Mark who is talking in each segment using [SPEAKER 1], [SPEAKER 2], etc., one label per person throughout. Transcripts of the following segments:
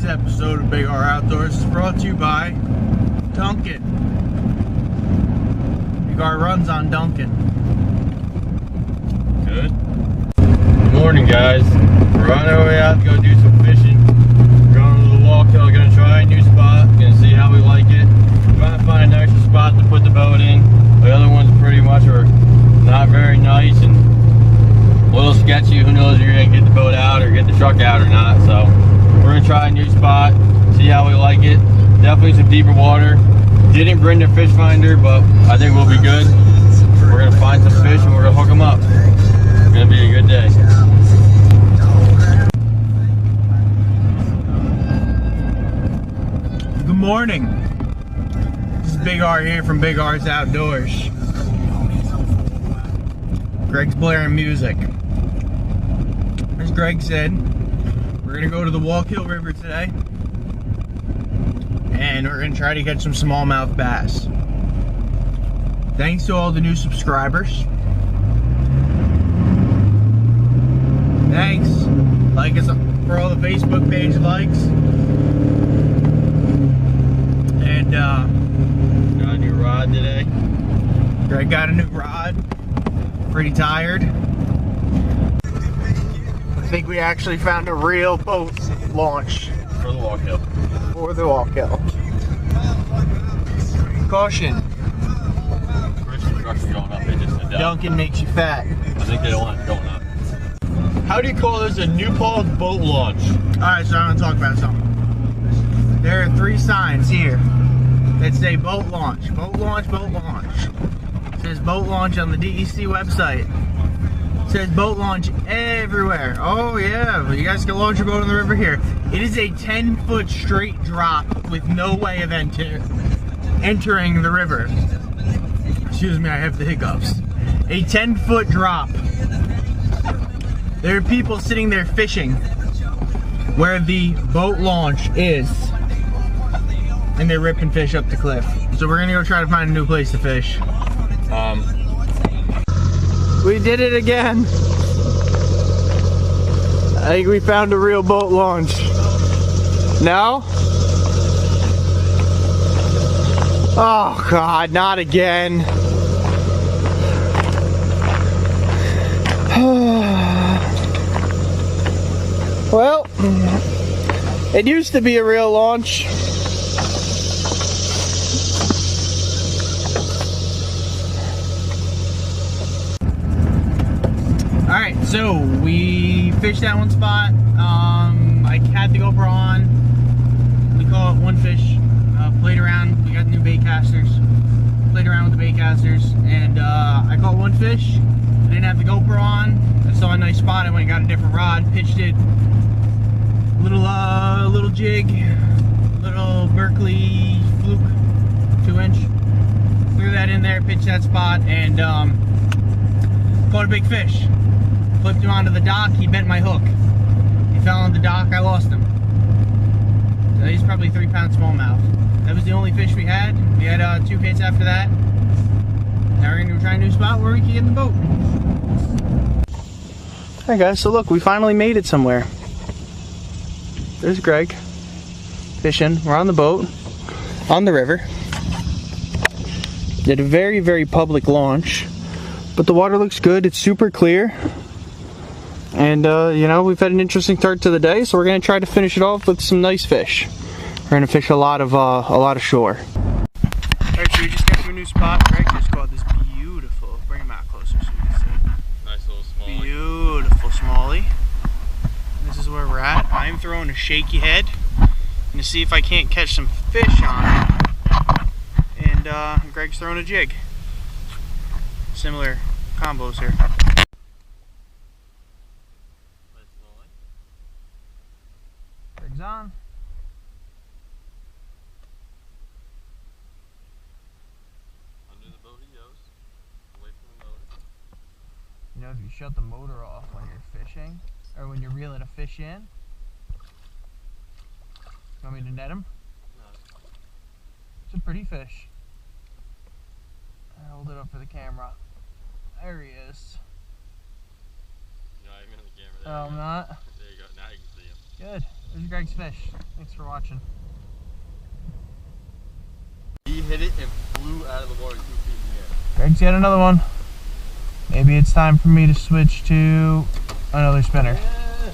[SPEAKER 1] Today's episode of BigR'sOutdoors is brought to you by Dunkin'. Big R runs on Dunkin'.
[SPEAKER 2] Good. Good morning, guys. We're on our way out to go do some fishing. We're going to the walk hill, gonna try a new spot, gonna see how we like it. Trying to find a nicer spot to put the boat in. The other ones pretty much are not very nice and a little sketchy. Who knows if you're gonna get the boat out or get the truck out or not. So we're gonna try a new spot, see how we like it. Definitely some deeper water. Didn't bring the fish finder, but I think we'll be good. We're gonna find some fish and we're gonna hook them up. It's gonna be a good day.
[SPEAKER 1] Good morning. This is Big R here from BigR'sOutdoors. Greg's blaring music. As Greg said, we're gonna go to the Walkill River today, and we're gonna try to catch some smallmouth bass. Thanks to all the new subscribers. Thanks. Like us for all the Facebook page likes. And
[SPEAKER 2] Got a new rod today.
[SPEAKER 1] Greg got a new rod. Pretty tired. I think we actually found a real boat launch
[SPEAKER 2] For the walk hill.
[SPEAKER 1] for the Walkill. Caution,
[SPEAKER 2] Christian trucks are going up. They just said that.
[SPEAKER 1] Dunkin' makes you fat.
[SPEAKER 2] I think they don't want it going up. How do you call this a Newport boat launch?
[SPEAKER 1] Alright, so I want to talk about something. There are 3 signs here that say boat launch, boat launch, boat launch. It says boat launch on the DEC website. It says boat launch everywhere. Oh yeah, you guys can launch your boat in the river here. It is a 10-foot straight drop with no way of entering the river. Excuse me, I have the hiccups. A 10-foot drop. There are people sitting there fishing where the boat launch is, and they're ripping fish up the cliff. So we're gonna go try to find a new place to fish. We did it again. I think we found a real boat launch. No? Oh God, not again. Well, it used to be a real launch. Alright, so we fished that one spot. I had the GoPro on. We caught one fish, played around. We got new bait casters. Played around with the bait casters, and I caught one fish. I didn't have the GoPro on. I saw a nice spot. I went and got a different rod, pitched it. Little jig, little Berkeley fluke, 2-inch. Threw that in there, pitched that spot, and caught a big fish. Flipped him onto the dock, he bent my hook. He fell on the dock, I lost him. So he's probably 3-pound smallmouth. That was the only fish we had. We had 2 hits after that. Now we're gonna try a new spot where we can get in the boat. Alright guys, so look, we finally made it somewhere. There's Greg fishing. We're on the boat, on the river. Did a very, very public launch, but the water looks good. It's super clear. And you know, we've had an interesting start to the day, so we're gonna try to finish it off with some nice fish. We're gonna fish a lot of shore. Alright, so we just got to a new spot. Greg just caught this beautiful, bring him out closer so you can see.
[SPEAKER 2] Nice little smallie.
[SPEAKER 1] Beautiful smallie. This is where we're at. I'm throwing a shaky head to see if I can't catch some fish on it. And Greg's throwing a jig. Similar combos here. Greg's on.
[SPEAKER 2] Under the boat he goes. Away from the motor.
[SPEAKER 1] You know, if you shut the motor off when you're fishing, or when you're reeling a fish in. You want me to net him?
[SPEAKER 2] No.
[SPEAKER 1] It's a pretty fish. I'll hold it up for the camera. There he is.
[SPEAKER 2] You're not even in the camera there.
[SPEAKER 1] Oh, I'm not?
[SPEAKER 2] There you go. Now you can see him.
[SPEAKER 1] Good. There's Greg's fish. Thanks for watching.
[SPEAKER 2] He hit it and flew out of the water 2 feet in the air.
[SPEAKER 1] Greg's got another one. Maybe it's time for me to switch to another spinner.
[SPEAKER 2] Yeah.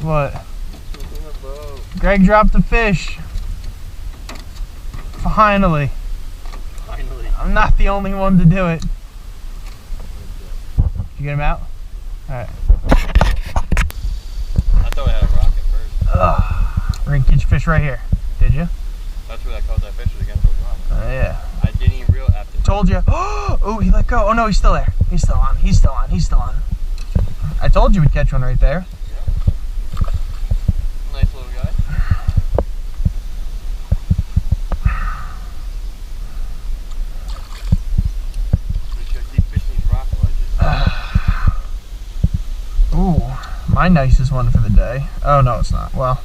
[SPEAKER 1] What? Greg dropped the fish. Finally.
[SPEAKER 2] Finally.
[SPEAKER 1] I'm not the only one to do it. Did you get him out? Alright.
[SPEAKER 2] I thought I had a rock at first.
[SPEAKER 1] We're gonna catch fish right here. Did you?
[SPEAKER 2] That's where I caught that fish, was against those rocks.
[SPEAKER 1] Yeah.
[SPEAKER 2] I didn't even realize after.
[SPEAKER 1] Told you. Oh, he let go. Oh no, he's still there. He's still on. He's still on. He's still on. I told you we'd catch one right there.
[SPEAKER 2] Yeah. Nice little guy. We should keep fishing these rock ledges.
[SPEAKER 1] Ooh, my nicest one for the day. Oh no, it's not. Well,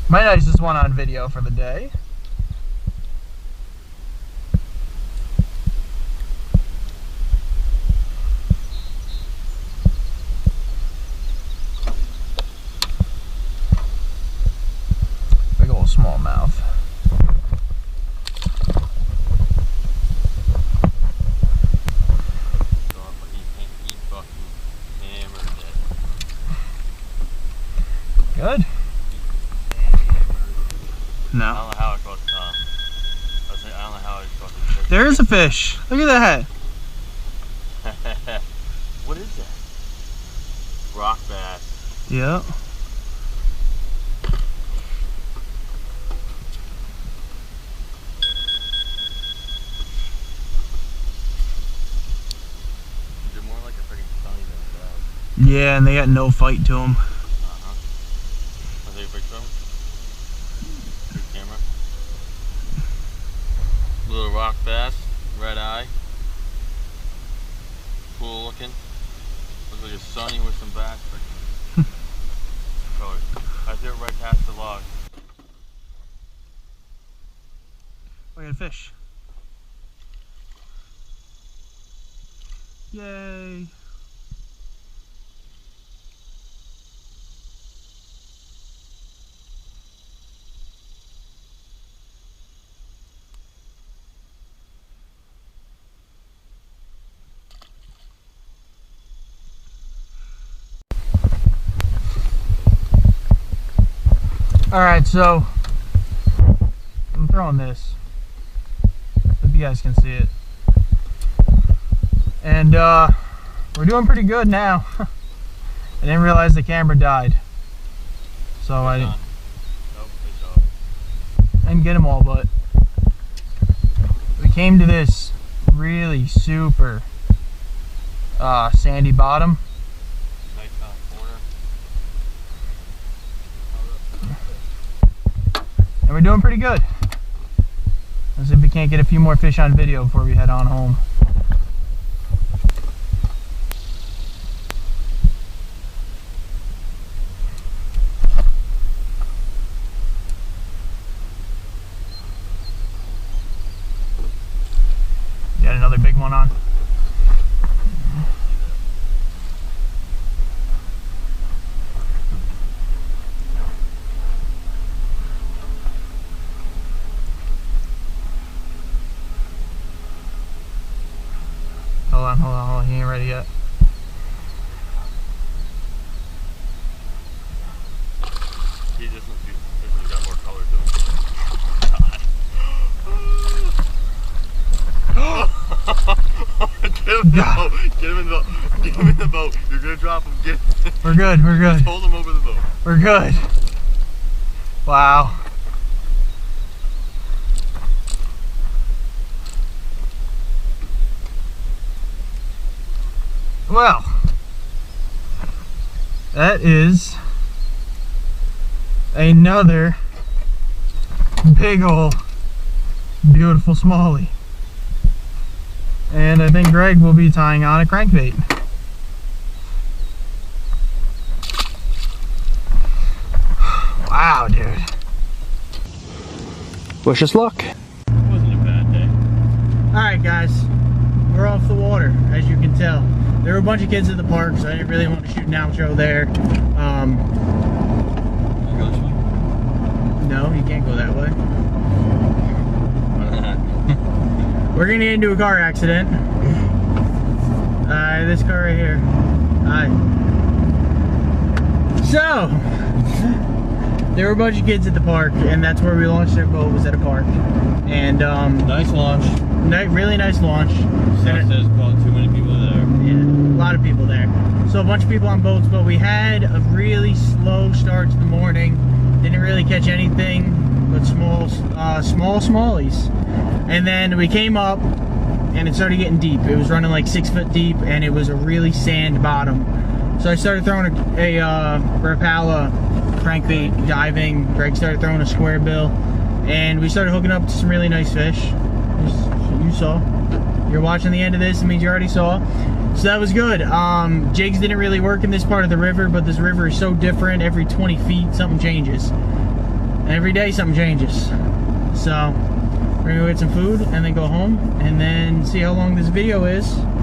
[SPEAKER 1] my nicest one on video for the day. Big old smallmouth. Good. No.
[SPEAKER 2] I don't know how I caught. I don't know how I caught this fish.
[SPEAKER 1] There is a fish. Look at that.
[SPEAKER 2] What is that? Rock bass.
[SPEAKER 1] Yep.
[SPEAKER 2] They're more like a freaking sunny than a crab.
[SPEAKER 1] Yeah, and they got no fight to them.
[SPEAKER 2] I'll take a picture of them. Good camera. Little rock bass, red eye. Cool looking. Looks like a sunny with some bass. Colors. I threw it right past the log.
[SPEAKER 1] We got a fish. Yay. Alright, so I'm throwing this. Hope you guys can see it. And we're doing pretty good now. I didn't realize the camera died. So I didn't, didn't get them all, but we came to this really super sandy bottom.
[SPEAKER 2] Nice corner.
[SPEAKER 1] And we're doing pretty good. Let's see if we can't get a few more fish on video before we head on home. Got another big one on. Hold on, he ain't ready yet.
[SPEAKER 2] He just got more color to him. Get him in the boat. Get him in the boat. Get him in the boat. You're gonna drop him. Get him.
[SPEAKER 1] We're good, we're good.
[SPEAKER 2] Just hold him over the boat.
[SPEAKER 1] We're good. Wow. Well, that is another big ol' beautiful smallie. And I think Greg will be tying on a crankbait. Wow, dude. Wish us luck.
[SPEAKER 2] It wasn't a bad day.
[SPEAKER 1] Alright guys, we're off the water, as you can tell. There were a bunch of kids at the park, so I didn't really want to shoot an outro there.
[SPEAKER 2] You go
[SPEAKER 1] You can't go that way.
[SPEAKER 2] Why not?
[SPEAKER 1] We're gonna get into a car accident. This car right here. Alright. So, there were a bunch of kids at the park, and that's where we launched our boat, was at a park. And,
[SPEAKER 2] Nice launch.
[SPEAKER 1] really nice launch.
[SPEAKER 2] Says about too many people there.
[SPEAKER 1] Yeah, a lot of people there. So a bunch of people on boats, but we had a really slow start to the morning. Didn't really catch anything but small smallies. And then we came up and it started getting deep. It was running like 6 foot deep and it was a really sand bottom. So I started throwing a Rapala crankbait, diving. Greg started throwing a square bill. And we started hooking up to some really nice fish. You saw. You're watching the end of this, it means you already saw. So that was good. Jigs didn't really work in this part of the river, but this river is so different. Every 20 feet, something changes. And every day, something changes. So, we're gonna go get some food, and then go home, and then see how long this video is.